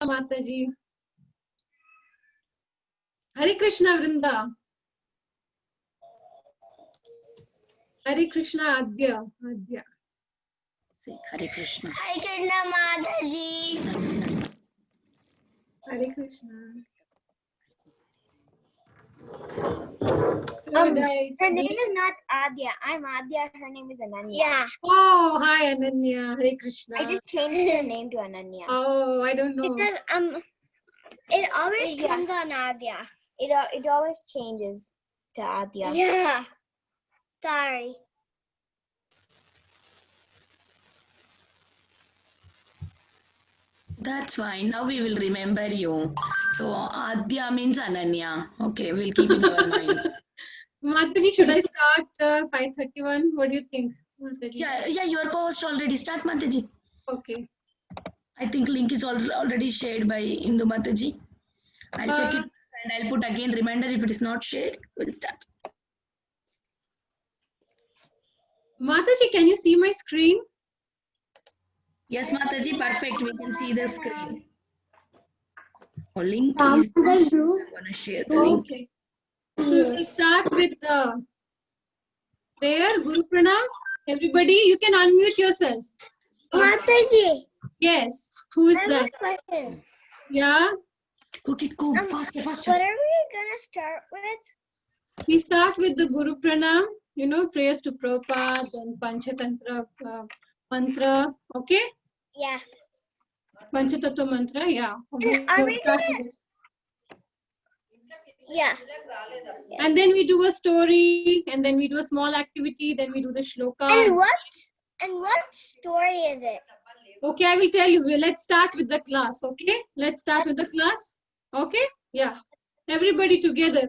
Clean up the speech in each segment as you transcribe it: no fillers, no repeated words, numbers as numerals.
Mataji. Hare Krishna Vrinda. Hare Krishna Adya. Hare Krishna. Hare Krishna Mataji. Hare Krishna. Her name is not Adya. I'm Adya. Her name is Ananya. Yeah. Oh, hi Ananya. Hare Krishna. I just changed her name to Ananya. Oh, I don't know. It always comes on Adya. It always changes to Adya. Yeah. Sorry. That's fine. Now we will remember you. So Adya means Ananya. Okay, we'll keep in our mind. Mataji, should I start 5:31? What do you think, Mataji? Yeah, your post already start, Mataji. Okay. I think link is already shared by Indu Mataji. I'll check it and I'll put again reminder if it is not shared. We'll start. Mataji, can you see my screen? Yes, Mataji, perfect. We can see the screen. Oh, link is. I'm gonna share the link. Okay. So we'll start with the prayer, Guru Pranam. Everybody, you can unmute yourself. Mataji. Yes. Who is I have that? a question. Yeah. Okay, go faster. What are we gonna start with? We start with the Guru Pranam. You know, prayers to Prabhupada and Panchatantra mantra. Okay. Yeah. Panchatattva mantra. Yeah. Are We'll we start gonna- with this. Yeah. And then we do a story, and then we do a small activity, then we do the shloka. And what story is it? Okay, I will tell you. Let's start with the class, okay? Let's start with the class. Okay? Yeah. Everybody together.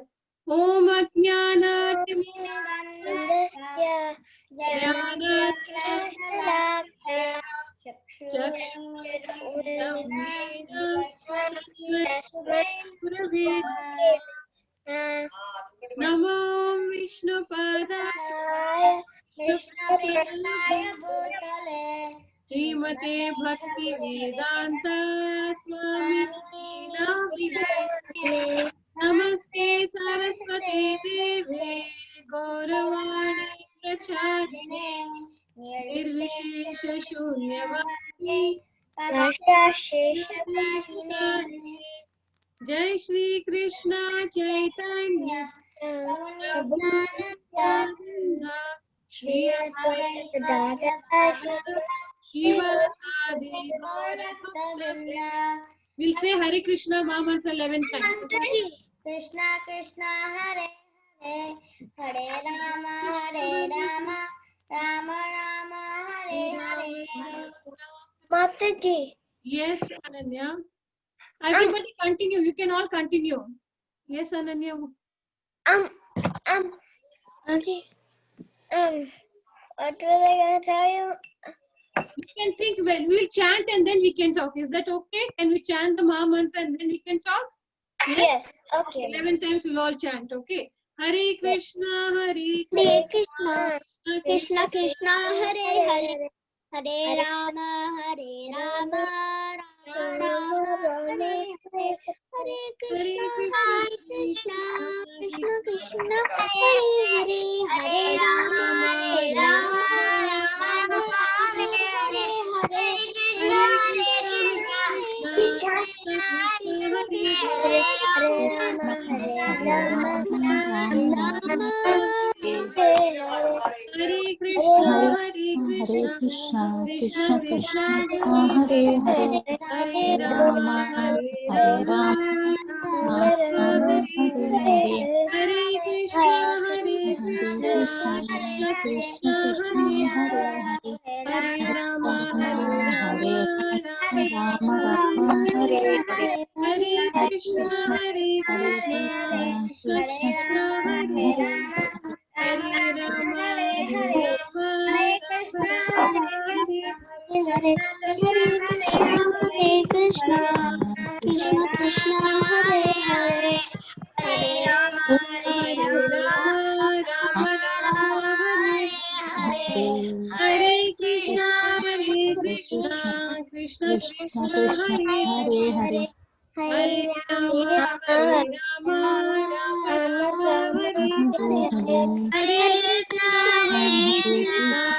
Om Ajnana Namo Vishnu Padaya Srimate Bhakti Vedanta Swami Namaste Saraswati Deve Gauravani Pracharine Nirvishesha Shunyavadi Jai Shri Krishna Chaitanya Shri Advaita Shiva Sadi We'll say Hare Krishna Mahamantra 11 times. Krishna Krishna Hare Hare Hare Rama Rama Rama Hare Hare. Mataji. Yes, Ananya. Everybody continue. You can all continue. Yes, Ananya. Okay. What was I gonna tell you? You can think, well, we'll chant and then we can talk. Is that okay? Can we chant the Maha Mantra and then we can talk? Yes. Okay. 11 times we'll all chant, okay? Hare Krishna, Hare Hare Krishna, Krishna, Krishna Krishna, Hare Hare, Hare Rama, Rama Rama, Hare Hare, Hare Krishna, Krishna Krishna, Hare Hare, Hare Rama, Rama Rama, Hare Hare, Hare Krishna, Krishna Hare Rama, Hare Krishna, Krishna Krishna, Hare Hare, Hare Rama, Hare Krishna, Krishna Krishna, Hare Rama, Hare Krishna, Krishna Hare Rama, Hare Krishna, Krishna Krishna, Hare Hare, Hare Rama, Rama Rama, Hare Hare, Hare Krishna, Krishna Krishna Krishna, Hare Hare, Hare Rama, Hare Rama, Rama Rama, Hare Hare. Hare Krishna,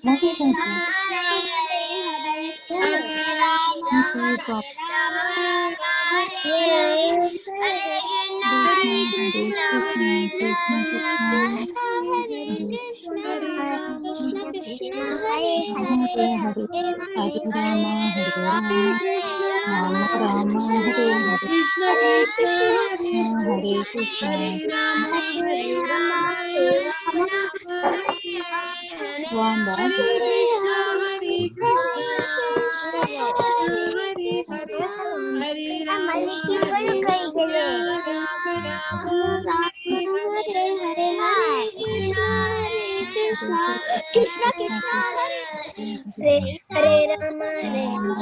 Krishna Krishna, Hare Hare, Hare Rama, Hare Rama, Hare Krishna, Krishna Krishna, Hare Hare, Hare Rama, Rama Rama, Krishna Hare Krishna, Krishna, Hare Krishna Krishna, Hare Rama, Hare Hare Rama, Rama, Hare Rama Rama, Rama, Hare Hare. Hare Krishna, Hare Krishna, Hare Hare, Hare Rama, Hare Rama, Rama Rama, Hare Hare. Hare Krishna, Krishna Krishna, Hare Rama, Rama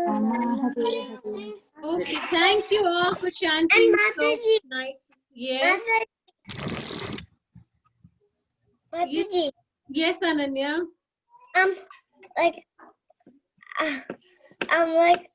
Rama, Hare. Okay, thank you all for chanting And so Mataji, nice. Yes, Mataji, yes, Ananya. like, I'm like,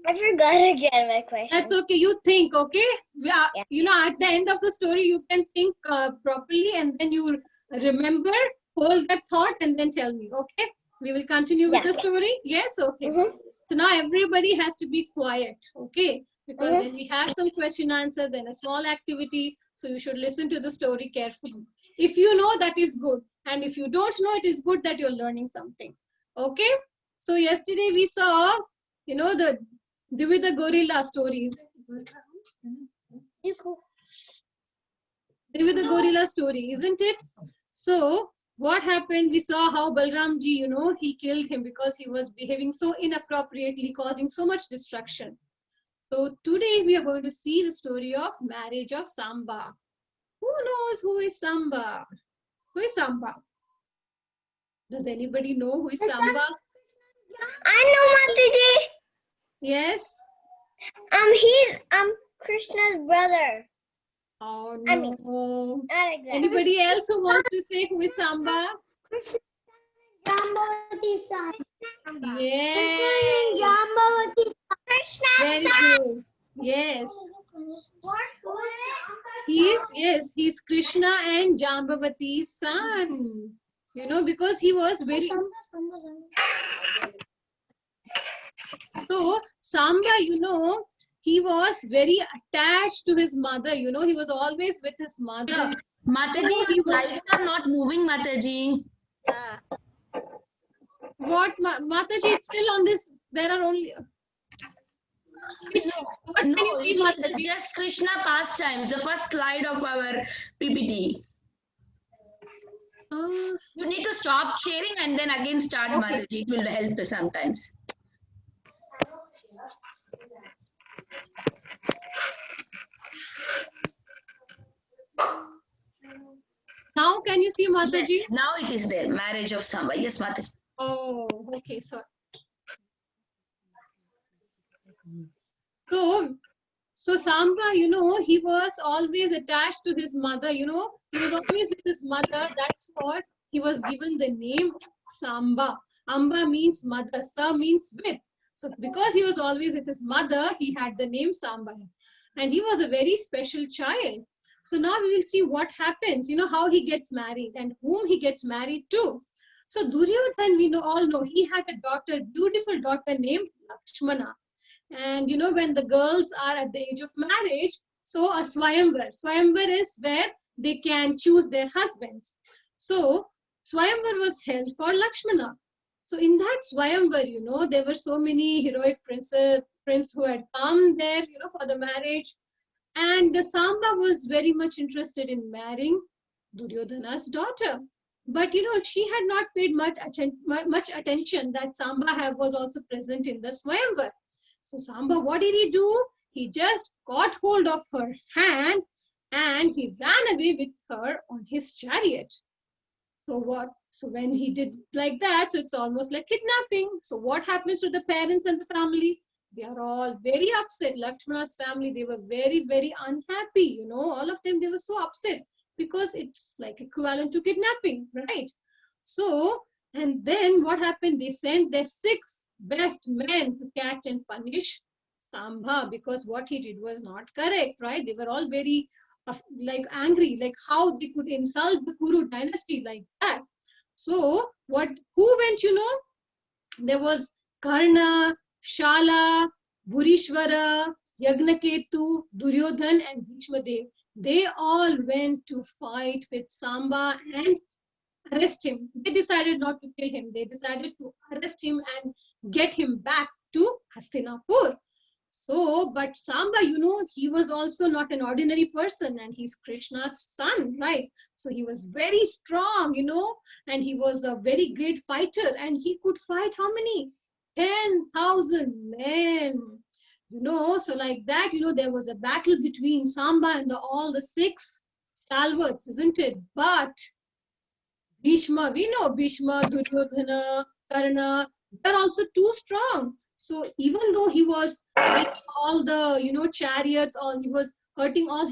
I forgot again my question. That's okay. You think, okay? Yeah. You know, at the end of the story, you can think properly and then you remember, hold that thought and then tell me, okay? We will continue with Yeah. the story. Yes, okay. Mhm. So now everybody has to be quiet, okay? Because Mhm. then we have some question answer, then a small activity. So you should listen to the story carefully. If you know, that is good. And if you don't know, it is good that you're learning something. Okay? So yesterday we saw, you know, the Divida Gorilla stories. Divida Gorilla story, isn't it? So what happened? We saw how Balramji, you know, he killed him because he was behaving so inappropriately, causing so much destruction. So today we are going to see the story of marriage of Samba. Who knows who is Samba? Who is Samba? Does anybody know who is Samba? I know Mataji. Yes? He's Krishna's brother. Oh I mean, no. Not exactly. Anybody else who wants to say who is Samba? Jambavati's son. Yes. Jambavati's son. Very good. Yes. He's Krishna and Jambavati's son. You know, because he was very... So, Samba, you know, he was very attached to his mother. You know, he was always with his mother. Mataji, he your was... slides are not moving, Mataji. What, Mataji, it's still on this. There are only... What can you see, It's Mataji? just Krishna pastimes, the first slide of our PPT. You need to stop sharing and then again start, Okay. Mataji. It will help sometimes. Now can you see, Mataji? Yes, now it is there. Marriage of Samba. Yes, Mataji. Oh, okay, sorry. So Samba, you know, he was always attached to his mother, you know, he was always with his mother. That's what he was given the name Samba. Amba means mother, Sa means with. So because he was always with his mother, he had the name Samba. And he was a very special child. So now we will see what happens, you know, how he gets married and whom he gets married to. So Duryodhan, we all know, he had a daughter, beautiful daughter named Lakshmana. And you know, when the girls are at the age of marriage, so a Swayamvar. Swayamvar is where they can choose their husbands. So Swayamvar was held for Lakshmana. So in that Swayamvar, you know, there were so many heroic prince who had come there, you know, for the marriage. And the Samba was very much interested in marrying Duryodhana's daughter. But you know, she had not paid much attention that Samba was also present in the Swayamvar. So Samba, what did he do? He just caught hold of her hand and he ran away with her on his chariot. So what? So when he did like that, so it's almost like kidnapping. So what happens to the parents and the family? They are all very upset. Lakshmana's family, they were very, very unhappy. You know, all of them, they were so upset because it's like equivalent to kidnapping, right? So, and then what happened? They sent their 6 best men to catch and punish Samba, because what he did was not correct, right? They were all very like angry, like how they could insult the Kuru dynasty like that. So who went, there was Karna, Shala, Bhurishwara, Yagnaketu, Duryodhan, and Bhishmadev. They all went to fight with Samba and arrest him. They decided not to kill him. They decided to arrest him and get him back to Hastinapur. So, but Samba, he was also not an ordinary person, and he's Krishna's son, right? So he was very strong, and he was a very great fighter, and he could fight how many? 10,000 men. So like that, there was a battle between Samba and all the 6 stalwarts, isn't it? But Bhishma, we know Bhishma, Duryodhana, Karna, they're also too strong. So even though he was breaking all the, chariots, he was hurting all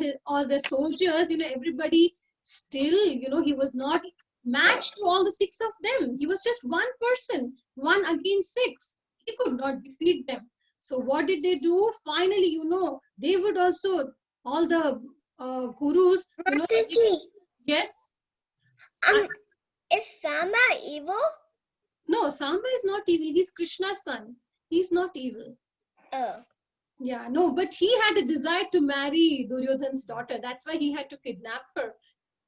the soldiers, everybody still, he was not matched to all the 6 of them. He was just one person, 1 against 6. He could not defeat them. So what did they do? Finally, they would also, all the gurus, Mataji, yes. is Samba evil? No, Samba is not evil. He's Krishna's son. He's not evil. Oh. Yeah, no, but he had a desire to marry Duryodhan's daughter. That's why he had to kidnap her.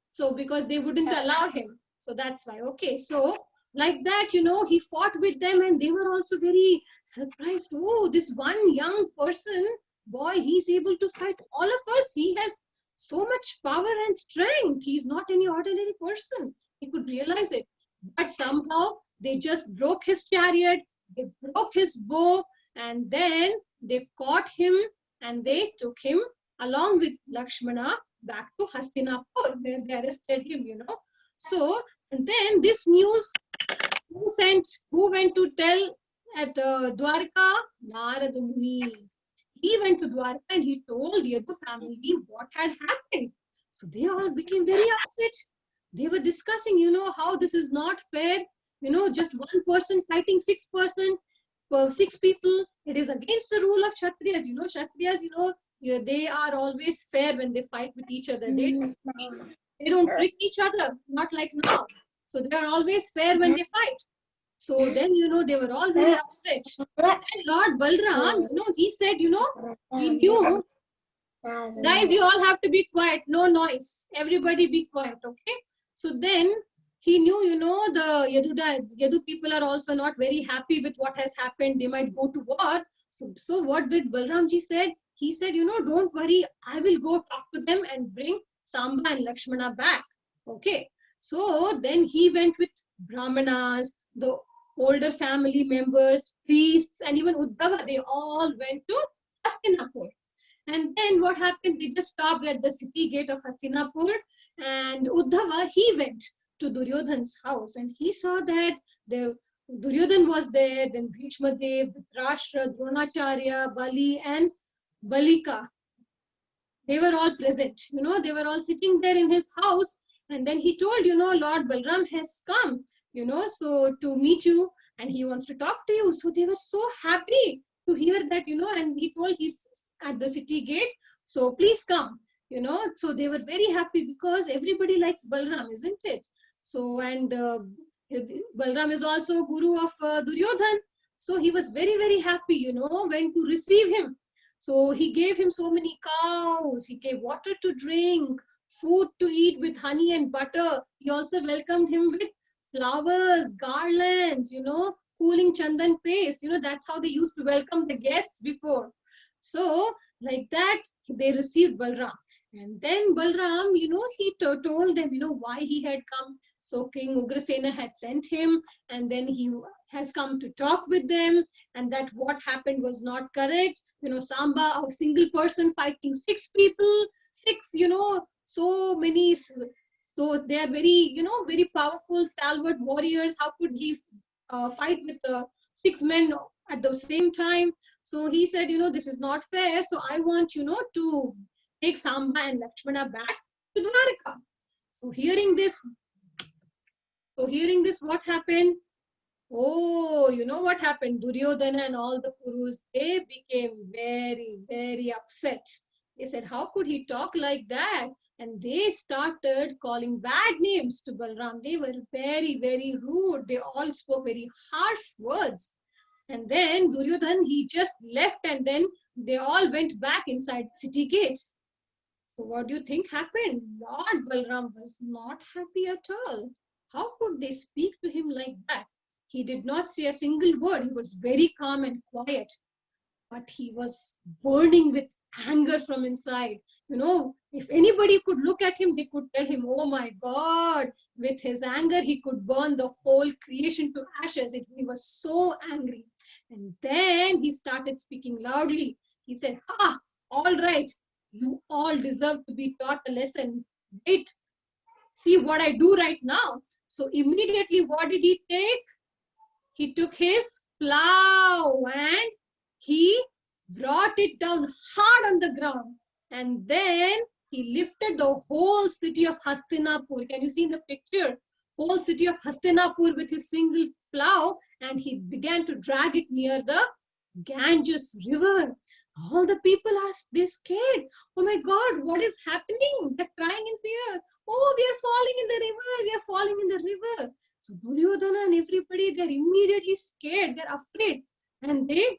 So, because they wouldn't allow him. So that's why. Okay, so like that, he fought with them, and they were also very surprised. Oh, this one young person, boy, he's able to fight all of us. He has so much power and strength. He's not any ordinary person. He could realize it. But somehow they just broke his chariot, they broke his bow, and then they caught him and they took him along with Lakshmana back to Hastinapur, where they arrested him, So, and then this news, who went to tell at Dwarka? Narada Muni. He went to Dwarka and he told the Yadu family what had happened. So they all became very upset. They were discussing, how this is not fair. Just one person fighting 6 people. It is against the rule of Kshatriyas. Kshatriyas, they are always fair when they fight with each other. They don't trick each other, not like now. So they are always fair when they fight. So then, they were all very upset. And Lord Balram, he said, he knew, guys, you all have to be quiet, no noise. Everybody be quiet, okay? So then he knew, the Yadu people are also not very happy with what has happened. They might go to war. So what did Balramji said? He said, don't worry, I will go talk to them and bring Samba and Lakshmana back. Okay. So then he went with Brahmanas, the older family members, priests, and even Uddhava. They all went to Hastinapur. And then what happened? They just stopped at the city gate of Hastinapur, and Uddhava, he went to Duryodhan's house, and he saw that Duryodhan was there, then Bhishma Dev, Dhritarashtra, Dronacharya, Bali, and Balika. They were all present. They were all sitting there in his house, and then he told, Lord Balram has come, so to meet you, and he wants to talk to you. So they were so happy to hear that, and he told he's at the city gate, so please come, so they were very happy because everybody likes Balram, isn't it? So, and Balram is also guru of Duryodhan, so he was very, very happy, when to receive him. So he gave him so many cows, he gave water to drink, food to eat with honey and butter. He also welcomed him with flowers, garlands, cooling chandan paste. That's how they used to welcome the guests before. So like that, they received Balram. And then Balram, he told them, why he had come. So King Ugrasena had sent him, and then he has come to talk with them, and that what happened was not correct. Samba, a single person fighting 6 people, 6, so many. So they are very, very powerful, stalwart warriors. How could he fight with 6 men at the same time? So he said, this is not fair. So I want, to take Samba and Lakshmana back to Dwarka. So hearing this, So hearing this, what happened? Oh, you know what happened? Duryodhana and all the Kurus, they became very, very upset. They said, how could he talk like that? And they started calling bad names to Balram. They were very, very rude. They all spoke very harsh words. And then Duryodhan, he just left, and then they all went back inside city gates. So what do you think happened? Lord Balram was not happy at all. How could they speak to him like that? He did not say a single word. He was very calm and quiet, but he was burning with anger from inside. You know, if anybody could look at him, they could tell him, oh my God, with his anger, he could burn the whole creation to ashes. He was so angry. And then he started speaking loudly. He said, all right, you all deserve to be taught a lesson. Wait, see what I do right now. So immediately, what did he take? He took his plow and he brought it down hard on the ground. And then he lifted the whole city of Hastinapur. Can you see in the picture? Whole city of Hastinapur with his single plow, and he began to drag it near the Ganges river. All the people are scared. Oh my God, what is happening? They're crying in fear. Oh, we are falling in the river. We are falling in the river. So Duryodhana and everybody, they're immediately scared. They're afraid. And they,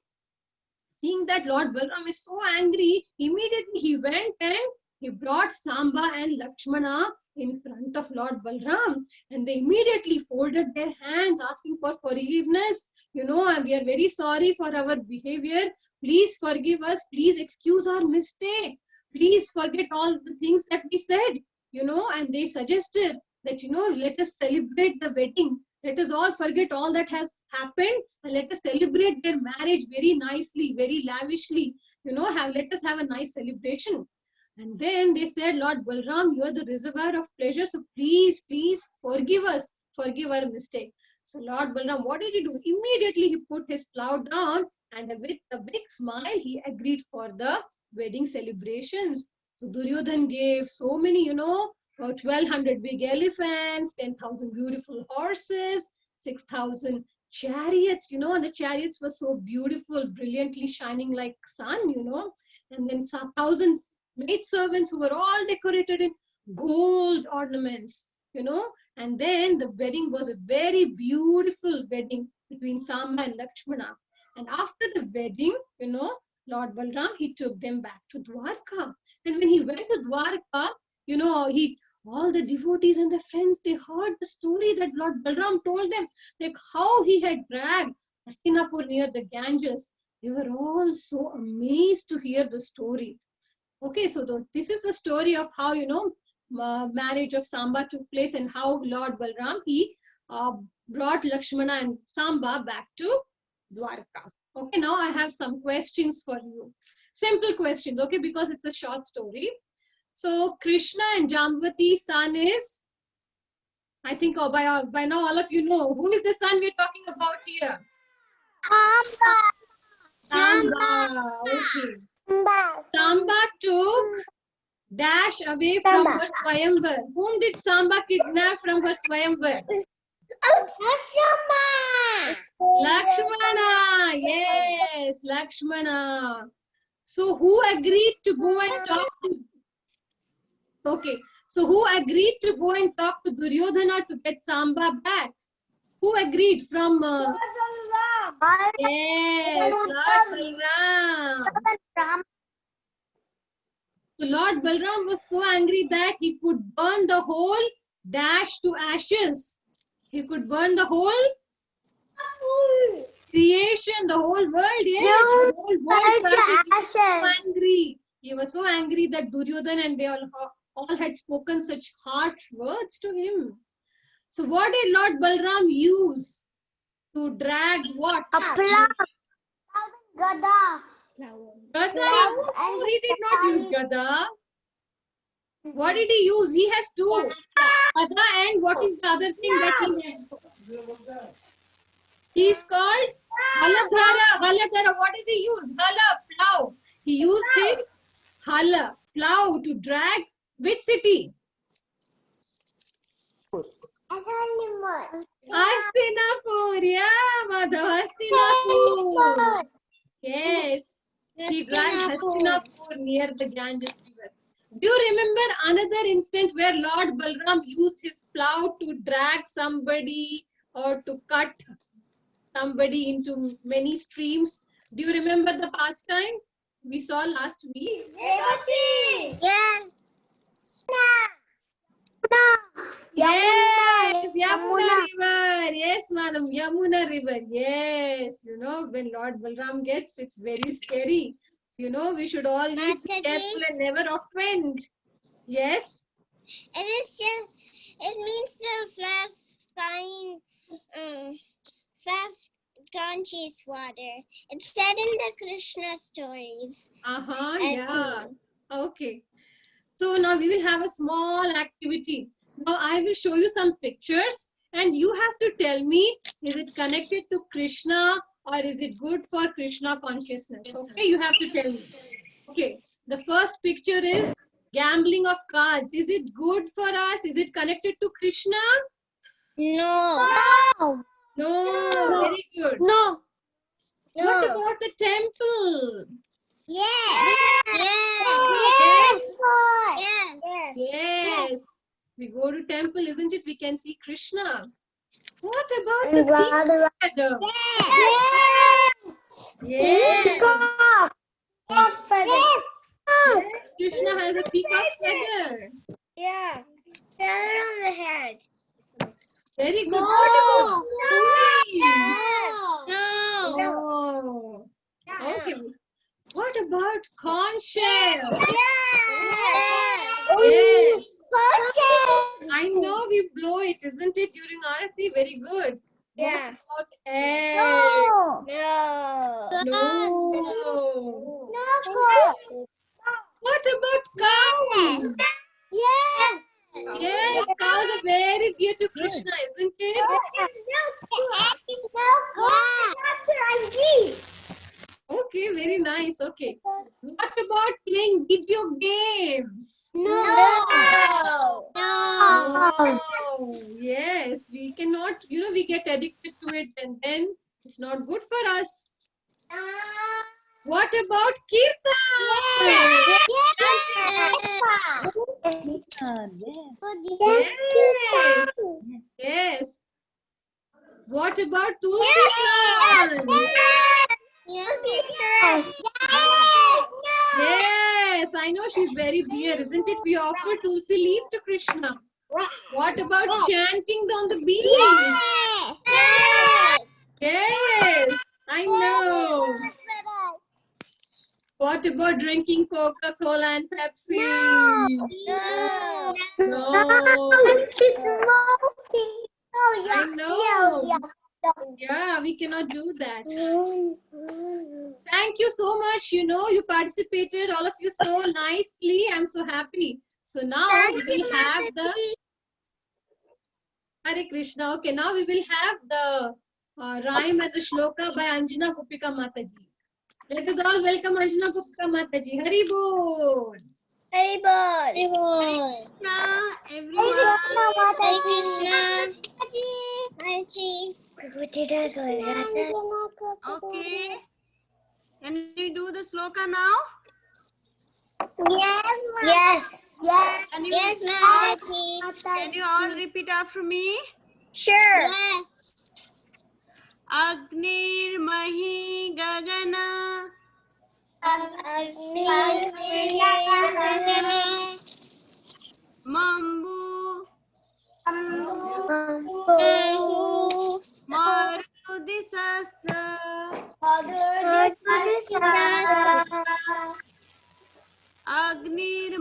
seeing that Lord Balram is so angry, immediately he went and he brought Samba and Lakshmana in front of Lord Balram. And they immediately folded their hands, asking for forgiveness. You know, we are very sorry for our behavior. Please forgive us. Please excuse our mistake. Please forget all the things that we said. You know, and they suggested that, you know, let us celebrate the wedding. Let us all forget all that has happened and let us celebrate their marriage very nicely, very lavishly. You know, let us have a nice celebration. And then they said, Lord Balram, you are the reservoir of pleasure. So please, please forgive us. Forgive our mistake. So Lord Balram, what did he do? Immediately he put his plow down and with a big smile, he agreed for the wedding celebrations. So Duryodhan gave so many, you know, 1,200 big elephants, 10,000 beautiful horses, 6,000 chariots, you know, and the chariots were so beautiful, brilliantly shining like sun, you know, and then 1,000 maidservants who were all decorated in gold ornaments, you know, and then the wedding was a very beautiful wedding between Samba and Lakshmana. And after the wedding, you know, Lord Balram, he took them back to Dwarka. And when he went to Dwarka, you know, all the devotees and the friends, they heard the story that Lord Balram told them, like how he had dragged Hastinapur near the Ganges. They were all so amazed to hear the story. Okay, so this is the story of how, you know, marriage of Samba took place and how Lord Balram, he brought Lakshmana and Samba back to Dwarka. Okay, now I have some questions for you. Simple questions, okay, because it's a short story. So Krishna and Jamvati's son is, I think by now all of you know, who is the son we're talking about here? Samba. Okay. Samba took Dash away from her Swayamvar. Whom did Samba kidnap from her Swayamvar? Lakshmana. Yes, Lakshmana. So who agreed to go and talk to... Okay, so who agreed to go and talk to Duryodhana to get Samba back? Who agreed from... Yes, Lord Balram. So Lord Balram was so angry that he could burn the whole Dash to ashes. He could burn the whole creation, the whole world. Yes, the whole world. He was so angry. He was so angry that Duryodhana and they all had spoken such harsh words to him. So what did Lord Balram use to drag what? A plow. Gada. Gada? No, he did not use Gada. What did he use? He has two. Gada and what is the other thing that he has? He is called Haladhara. Haladhara. What does he use? Hala, plow. He used his Hala, plow to drag which city? Hastinapur. Yeah, Madhav, Hastinapur. Yes. He drank Hastinapur near the Ganges river. Do you remember another instance where Lord Balram used his plow to drag somebody or to cut somebody into many streams? Do you remember the pastime we saw last week? Yes, Yamuna River. Yes, madam, Yamuna River. Yes, you know, when Lord Balram gets, it's very scary. You know, we should always be Mataji? careful and never offend. Yes. It means the fast conscious water. It's said in the Krishna stories. Yeah. Okay. So now we will have a small activity. Now I will show you some pictures and you have to tell me, is it connected to Krishna or is it good for Krishna consciousness? Okay, you have to tell me. Okay, the first picture is gambling of cards. Is it good for us? Is it connected to Krishna? No. No, very good. No. What about the temple? Yes. Yes. We go to temple, isn't it? We can see Krishna. What about the feather? Yes. Yes. Krishna has a peacock feather. Yeah. Feather on the head. Very good. What about coins? No. Oh. Okay. What about conch shell? Yes. I know we blow it, isn't it, during Aarti? Very good. Yeah. What about eggs? No. No. What about cows? Yes. Yes, cows are very dear to Krishna, isn't it? Okay, very nice. Okay. What about playing video games? No. Oh, yes, we cannot, you know, we get addicted to it and then it's not good for us. What about kirtan? Yes. Yes. What about tulsi plant? Yes, I know she's very dear, isn't it? We offer tulsi leaf to Krishna. What about chanting on the beach? Yes, I know. What about drinking Coca-Cola and Pepsi? No. I know. Yeah, we cannot do that. Thank you so much. You know, you participated, all of you, so nicely. I'm so happy. So now we will have the Hare Krishna. Okay, now we will have the rhyme and the shloka by Anjana Gopika Mataji. Let us all welcome Anjana Gopika Mataji. Hari Bol. Okay. Can you do the sloka now? Yes. Can you, Yes, can you all repeat after me? Sure. Yes. Agnir Mahi Gagana Mambu Marudisasa Agnir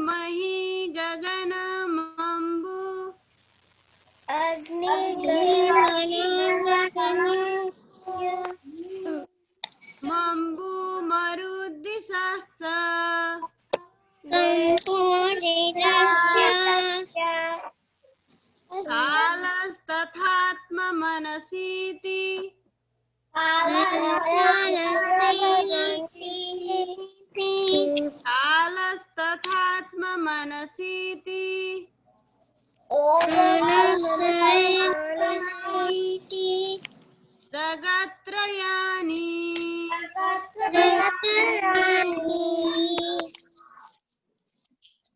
Mahi Gagana Mambu Mambu Marudisasa Kalastathatma Manasiti Kalastathatma Manasiti जगत्त्रयानि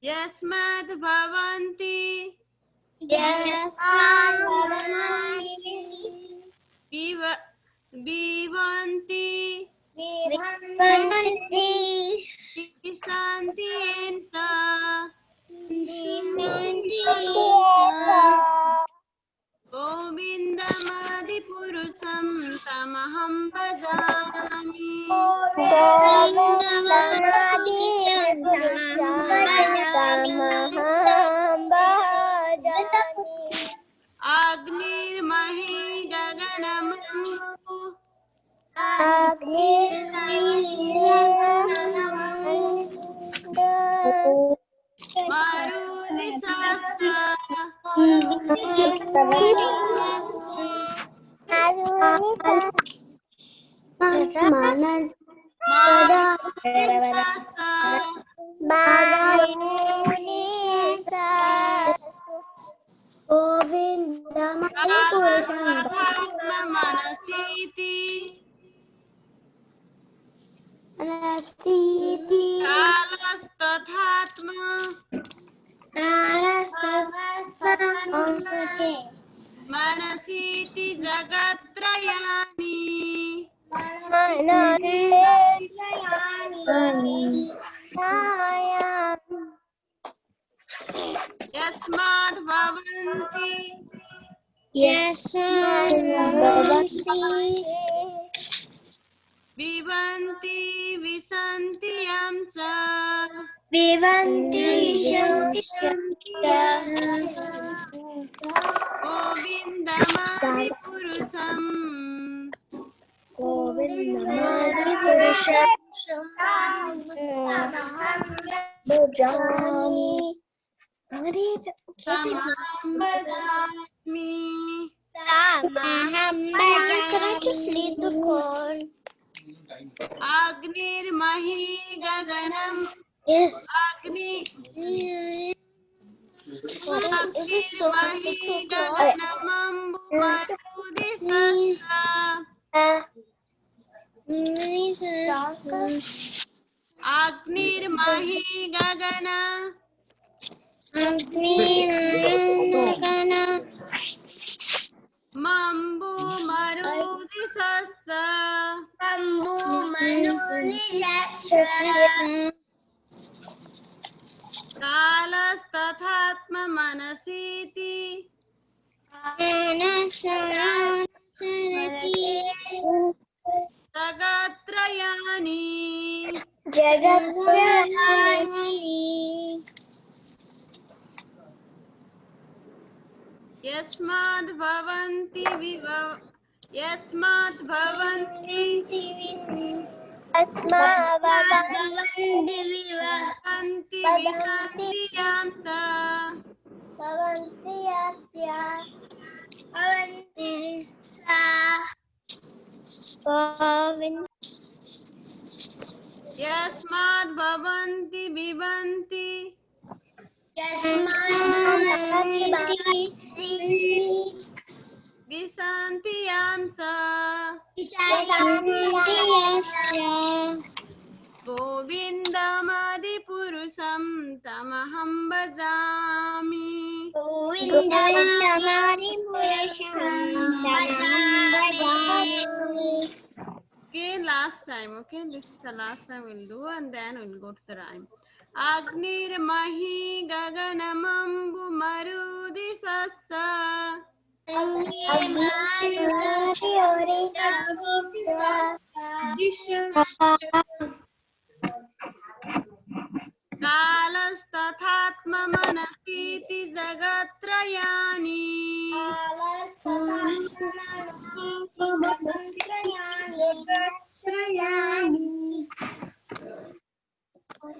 यस्माद् भवन्ति विवन्ति विशन्ति येन स गोविन्दमादिपुरुषं तमहं भजामि अग्निर्महि गगनमम्बु मनसीति कालस्तथात्मा मनसीति जगत्त्रयानि यस्माद् भवन्ति विवन्ति विसन्ति यं च गोविन्दमादिपुरुषम् तमहं भजामि Can I just leave the call? अग्निर्महि गगनम् Yes. अग्नि Is it so? Is it so close? अग्निर्महि गगन मम्बु मरुदिशश्च कालस्तथात्म मनसीति जगत्त्रयानि यस्माद् भवन्ति यस्माद् भवन्ति भवन्ति विशन्ति यां स यस्माद् भवन्ति विवन्ति विशन्ति यां स गोविन्दमादिपुरुषं तमहं भजामि Okay, last time. Okay, this is the last time we'll do, and then we'll go to the rhyme. Agnir mahi gaganamambu marudisassa कालस्तथात्म मनसीति जगत्त्रयानि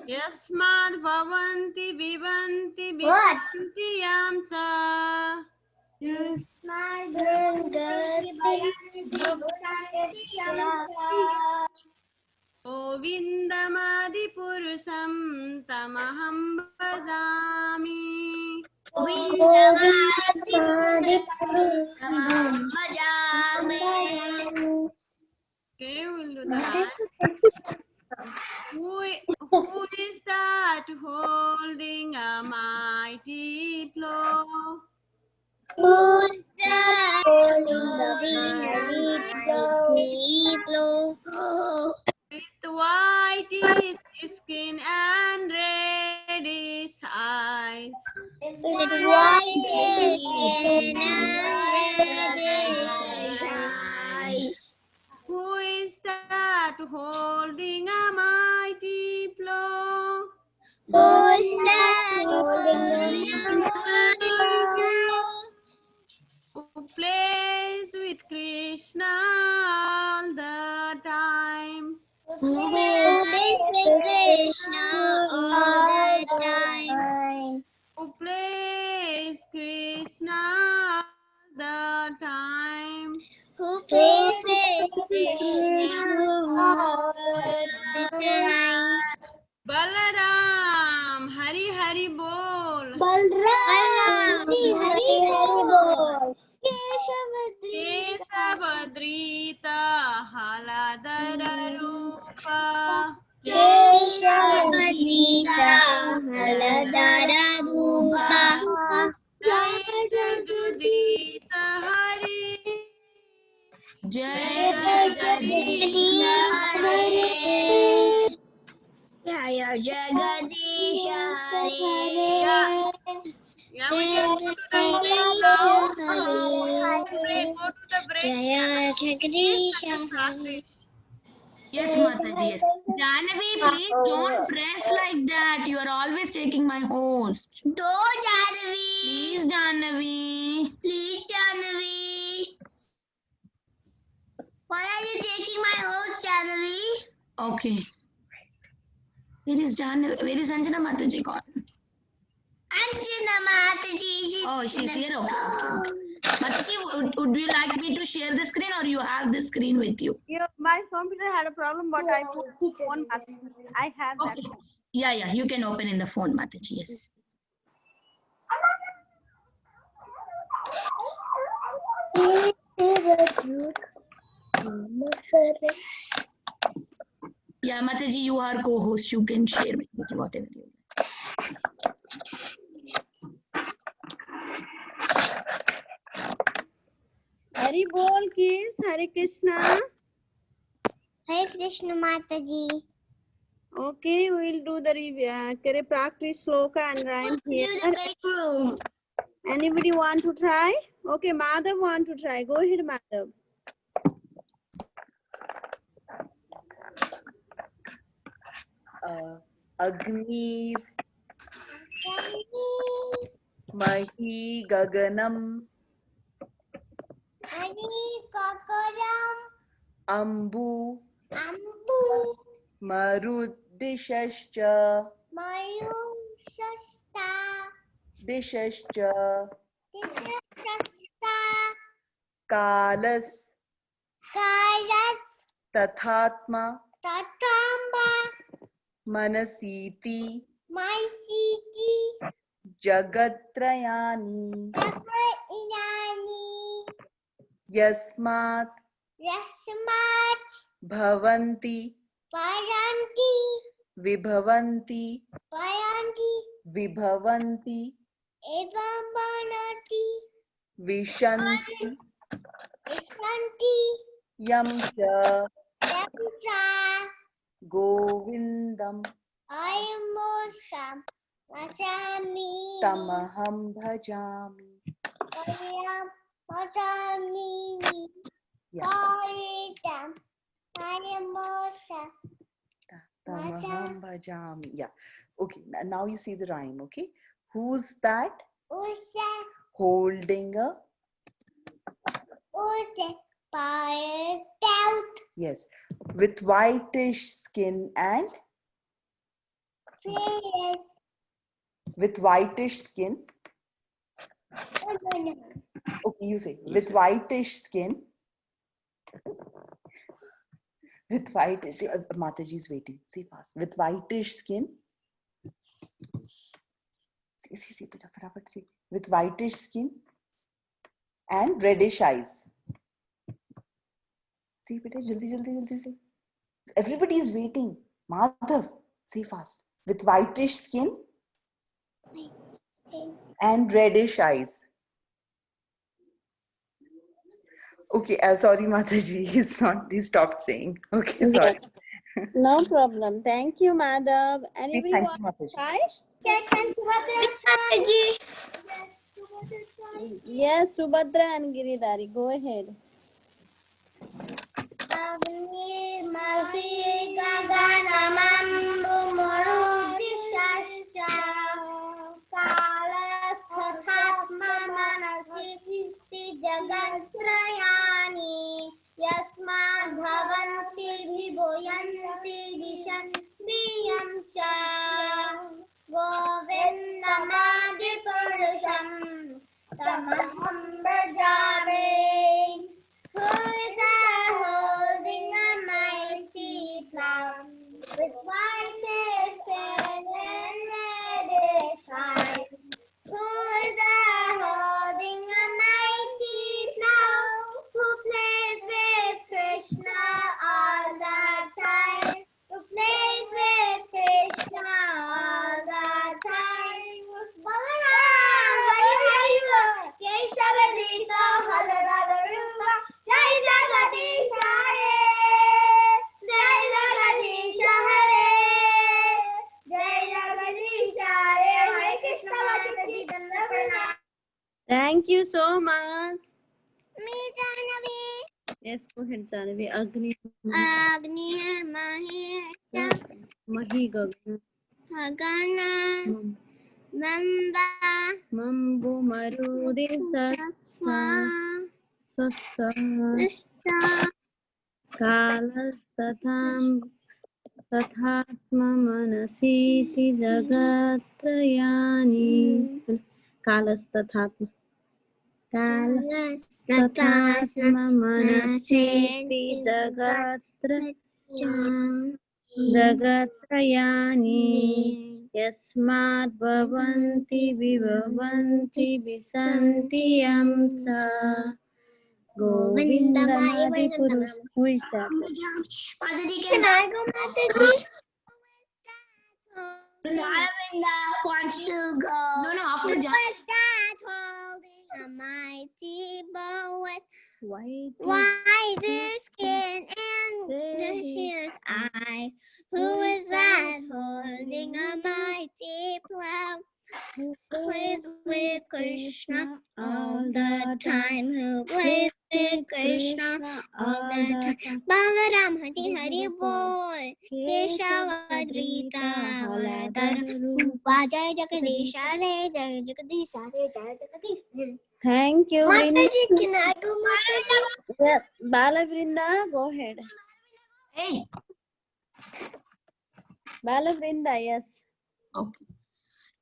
यस्माद् भवन्ति विवन्ति विशन्ति यां च गोविन्दमादिपुरुषं तमहं भजामि Okay, we'll do the rhyme. Who is that holding a mighty plow? Who's that holding a mighty blow? With white skin and reddish eyes. With white skin and reddish eyes. Who is that holding a mighty plow? Who's that holding a mighty blow? Who plays with Krishna all the time? Who plays with Krishna all the time? Who plays Krishna all the time? Who plays with Krishna all the time? Balaram, Hari Hari Bol. Balram, Hari Bol. Kesavadrita Haladara Rupa. Keshavadrita Haladara Bhupa. Jai Jagadisa Hari. Jai Jagadisha Hare. Jaya Jagadisha Hare. Yeah, we can go to the break now. Break, go to the break. Jaya Jagadisha Hare. Practice. Yes, Mataji, yes. Jahnavi, please don't press like that. You are always taking my host. Do Jahnavi. Please, Jahnavi. Please, Jahnavi. Why are you taking my host, Jahnavi? Okay. Where is Jahnavi? Where is Anjana Mataji gone? Anjana Mataji. Oh, she's here. Okay. Mataji, would you like me to share the screen or you have the screen with you? Yeah, my computer had a problem, but I put on. I have that. Okay. Yeah, you can open in the phone, Mataji. Yes. Yeah, Mataji, you are co-host. You can share with me whatever you like. Hari Bol, kids. Hare Krishna. Hare Krishna Mataji. Okay, we'll do the practice sloka and rhyme here. Do the big room. Anybody want to try? Okay, Madhav want to try. Go ahead, Madhav. Agnir Mahi Gaganam Agni Kakaram Ambu Ambu Maruddishascha Mayu Shasta Dishascha Shasta Kalas Kailas Tathatma Tatamba Manasiti Maisiti Jagatrayani Saprayani Yasmat Yasmat Bhavanti Paranti Vibhavanti Payanti Vibhavanti Evamanati Vishanti Ishanti Yamcha Yamcha Govindam Ayamosam Masami Tamaham Bhajami. Ayam Masami Yeah. Karidam Ayamosam Tamaham Bhajami. Yeah. Okay. Now you see the rhyme. Okay. Who's that Usa holding a? Usa Fire Doubt Yes. With whitish skin and Fears with whitish skin. Okay, you say with whitish skin. With whitish, Mataji is waiting. Say fast. With whitish skin. See, beta, fatafat see. With whitish skin and reddish eyes. See, beta, jaldi, jaldi, jaldi, jaldi. Everybody is waiting. Madhav, say fast. With whitish skin and reddish eyes. Okay, sorry, Mataji. He stopped saying. Okay, sorry. No problem. Thank you, Madhav. Anybody Thank want you, Mataji. to try? Mataji. Yes, Subhadra and Giridhari. Go ahead. Mahi gaganamambu marudishascha kalasthapma manasiti jagatrayani yasmad bhavanti vibhoyanti vishandiyam cha govindamadi purusham tamaham bhajame. Who is that holding a mighty plough with white skin and reddish eyes? Who is that holding a mighty plough who plays with Krishna all the time? Who plays with Krishna all the time? Balaram, Hariva, Keshavadita, Haladaruva. Jai Jagadish Hare, Jai Jagadish Hare, Jai Jagadish Hare, Hare Krishna Mataji Dandapana. Thank you so much. Me Janavi. Yes, go ahead, Janavi. Agni Agni Mahi Mahi Gagana Hagana Nanda Mambu Marudi Sasma Swassa Krishna Kalas Tathatma Manasiti Jagatrayani Kalas Tathatma Tathatma Manasiti Jagatrayani Yasmad Bhavanti Vibhavanti Visanti Yamsa Govindamadi Purus. Who is that? Mataji, can I go, Mataji? Aravinda wants to go. No, after Who Jan. was that holding a mighty bow with white skin and delicious eyes? Who is that holding a mighty plough? Who plays with Krishna all the time? Who plays with Krishna all the time? Balaram Hari Hari Bol, Keshavadrita Haladar Rupa, Jai Jagadish Hare, Jai Jagadish Hare, Jai Jagadish Hare. Thank you. Mataji, can I go, Mataji? Yeah, Balavrinda, go ahead. Hey. Balavrinda, yes. Okay.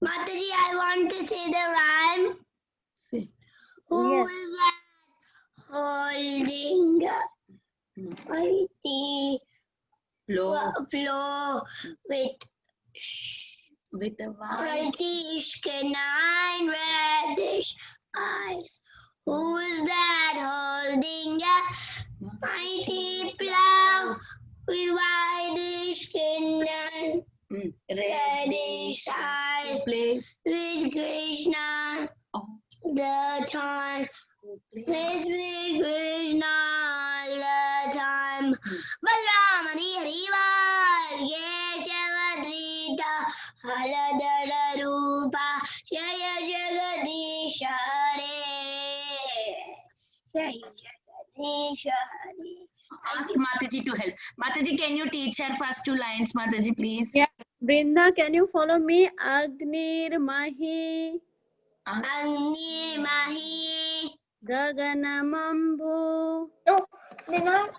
Mataji, I want to say the rhyme. Say. Who Yes. is that holding a mighty Flow flow with with a white. mighty skin and reddish eyes? Who is that holding a mighty plough with white skin and reddish eyes? Place. With Krishna the time. Praise with Krishna all the time. Balaram Hari Harival, Keshavadrita, Haladara Rupa, Jaya Jagadish Hare, Jaya Jagadish Hare. Ask Mataji to help. Mataji, can you teach her first two lines, Mataji, please? Yeah. Brinda, can you follow me? Agnir Mahi Agni Mahi. Gaganamambu No, they're not.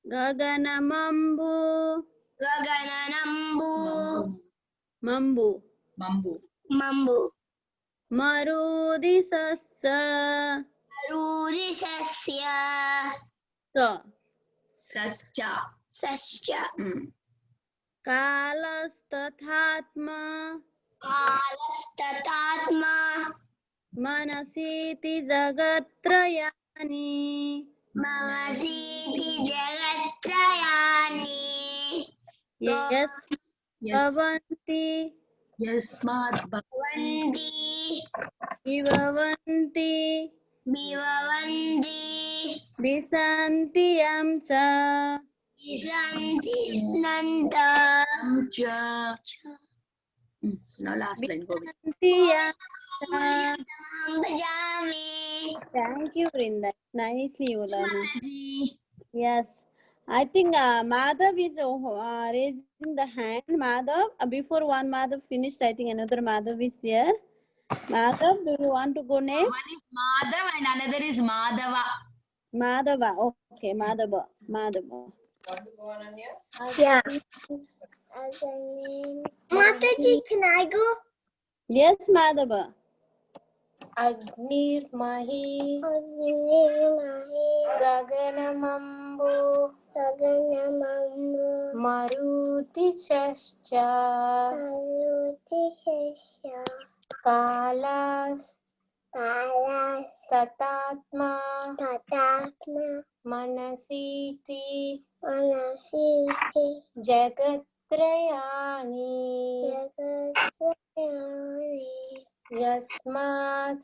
Gaganamambu Gagananambu. Mambu Bamboo. Mambu. Marudi Sassa Aruri Sasya. So Sascha. Sasya. Kalas Tathatma कालस्ततात्मा मनसीति जगत्त्रयानि मनसीति जगत्त्रयानि यस् Yes. भवन्ति Yasmat भवन्ति विभवन्ति विभवन्ति विशन्ति अंस विशन्ति Nand Bhavamcha. Now last line, Govind. विशन्ति अंस. तमहं भजामि Thank you, Vrinda. Nicely you learned. Mataji. Yes. I think Madhav is raising the hand. Madhav, before one Madhav finished, I think another Madhav is there. Madhav, do you want to go One next? is Madhav and another is Madhava. Madhava. Okay, Madhava. Madhava. Yeah. Mataji, can I go? Yes, Madhava. Agnirmahi Gaganamambu Maruti Shascha Kalas Tatatma Manasiti Jagatrayani Yasmat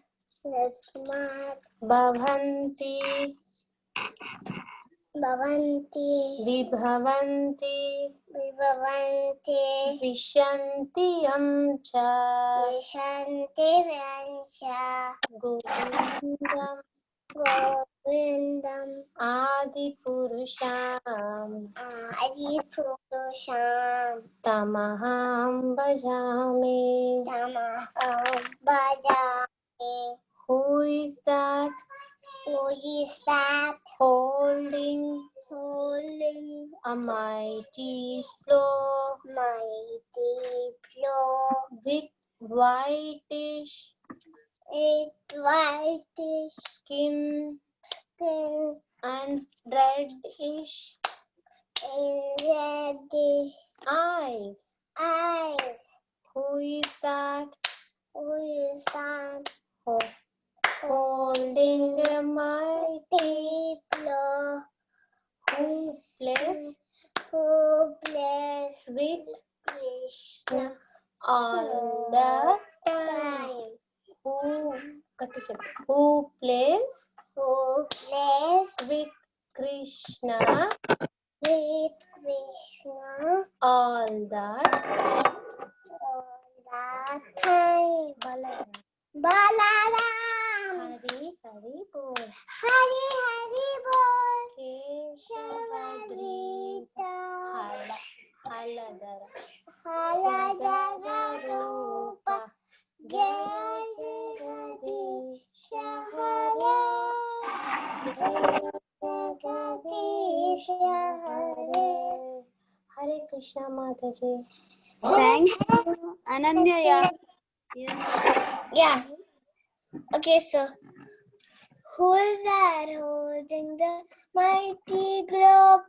Bhavanti Vibhavanti Vishanti Amcha Govindam Adipurusham Tamaham Bhajami Who is that? Holding a mighty plow with whitish skin and reddish eyes. Who is that? Holding a mighty plow. Who plays with Krishna all the time. Who plays with Krishna all the time. Balaram Hari Bol Keshavadrita Haladara Rupa Jaya Jagadisha Hare Jagadisha Hare. Hare Krishna Mataji. Thank you. Ananya, yeah. Yeah. Okay, so who is that holding the mighty globe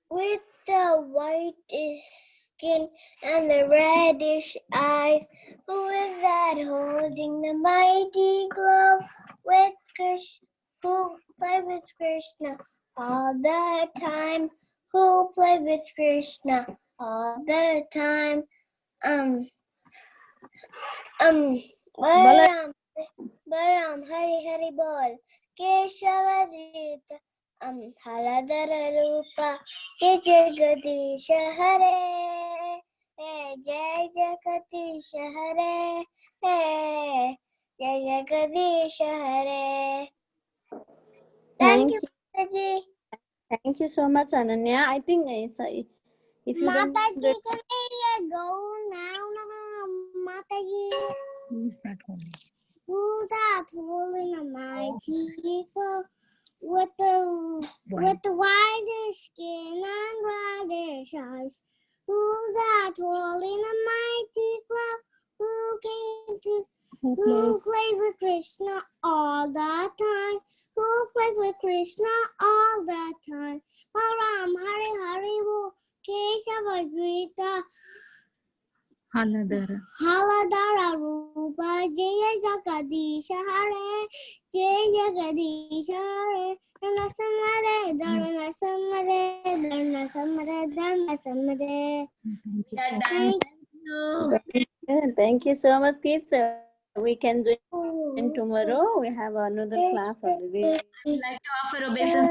with the whitish skin and the reddish eyes? Who is that holding the mighty globe with Krishna? Who play with Krishna all the time? Who play with Krishna all the time? Balaram Hari Bol Keshavadrita Haladara Rupa Jagadisha Hare Jai Jagadisha Hare Jai Jagadisha Hare. Thank you, Mataji. Thank you so much, Ananya. I think it's, if you don't Mataji, can I go now? Mataji. Who is that holding? Who's that holding a mighty cloak with the whitish skin and reddish eyes? Who's that holding a mighty cloak? Who plays with Krishna all the time? Who plays with Krishna all the time? Balaram Hari Bol Keshavadrita Haladara. Haladara Rupa Jaya Jagadisha Hare Jaya Jagadisha Hare Dharma Samade Dharma Samade Dharma Samade Dharma Samade. We are done. Thank you. Thank you so much, kids. We can join tomorrow. We have another class already. I would like to offer obeisance.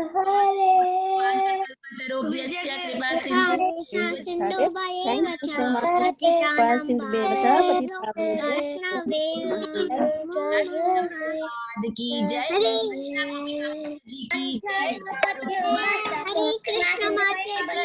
Thank you so much. Pasin becha, pati की जय जी की जय Hare Krishna Mata Ki.